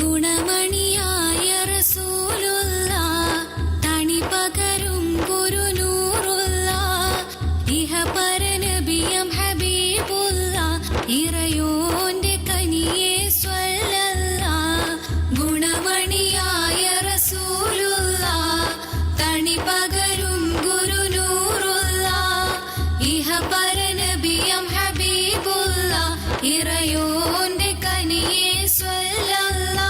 ഗുണമണിയായ റസൂലുള്ള തണി പകരും ഗുരുനൂറുള്ള ഇഹ പരനബിയം ഹബീബുള്ള ഇറയോന്റെ കനിയെ സ്വല്ലല്ലാ. ഗുണമണിയായ റസൂലുള്ള തണി പകരും ഗുരുനൂറുള്ള ഇഹ പരനബിയം ഹബീബുള്ള ഇറയോന്റെ കനിയെ സ്വല്ലല്ലാ.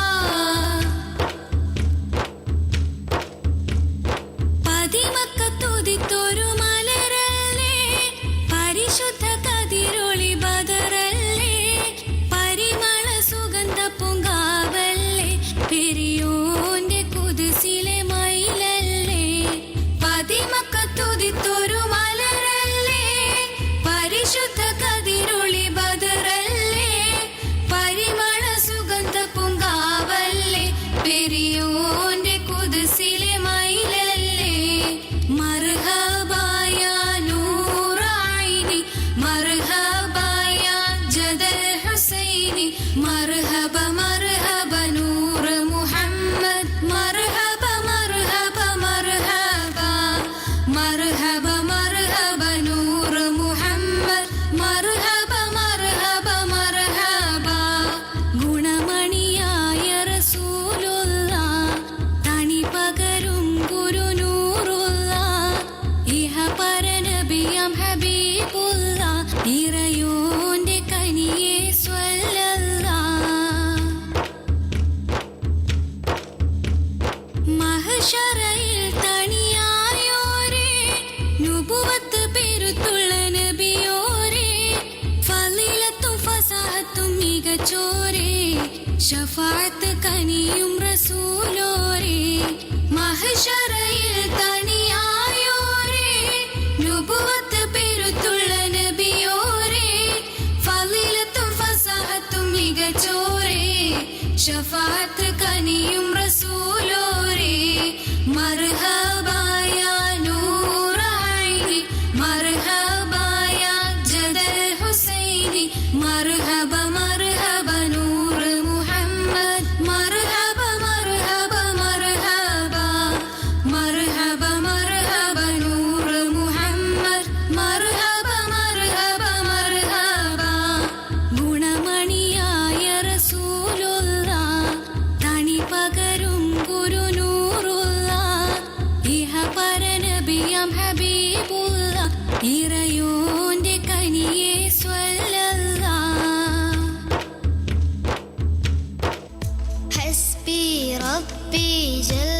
പതിമക്കത്തുദിത്തൊരു മലരല്ലേ, പരിശുദ്ധ കതിരൊളി ബദറല്ലേ, പരിമള സുഗന്ധ പൂങ്കാവല്ലേ, പെരിയോന്റെ കുതിസിലെ മയിലല്ലേ. പതിമക്കത്തുദിത്തൊരു മലരല്ലേ, പരിശുദ്ധ കതിരൊളി ബദറല്ലേ, പരിമള സുഗന്ധ പൂങ്കാവല്ലേ, പെരിയോന്റെ കുതിസിലെ മയിലല്ലേ. മർഹബായ നൂറൈനി, മർഹബായ ജദൽ ഹുസൈനി, മർഹബ മർഹബ നൂർ മുഹമ്മദ്, മർഹബ മർഹബ മർഹബ, മർഹബ മർഹബ നൂർ മുഹമ്മദ്, മർഹബ മർഹബ മർഹബ. ഗുണമണിയായ റസൂലുള്ള തണി പകരും ഗുരുനൂറുള്ള ഇഹ പരനബിയം ഹബീബുള്ള ഇറയോന്റെ കനിയെ സ്വല്ലല്ലാ. മഹ്ശറയിൽ തണിയായോരേ, നുബുവത്ത് പെരുത്തുള്ള നബിയോരേ, ഫളിലത്തും ഫസാഹത്തും മികച്ചോരേ, ശഫാഅത്ത് കനിയും റസൂലോരേ. മഹ്ശറയിൽ തണിയായോരേ, നുബുവത്ത് പെരുത്തുള്ള നബിയോരേ, ഫളിലത്തും ഫസാഹത്തും മികച്ചോരേ, ശഫാഅത്ത് കനിയും റസൂലോരേ. മർഹബായ നൂറൈനി, മർഹബായ ജദൽ ഹുസൈനി, മർഹബ മർഹബ നൂർ മുഹമ്മദ്, മർഹബ മർഹബ മർഹബ, മർഹബ മർഹബ നൂർ മുഹമ്മദ്, മർഹബ മർഹബ മർഹബ. ഗുണമണിയായ റസൂലുള്ള തണി പകരും ഗുരുനൂറുള്ള ഇഹ പരനബിയം ഹബീബുള്ള ഇറയോന്റെ കനിയെ സ്വല്ലല്ലാ. حسبي ربي جل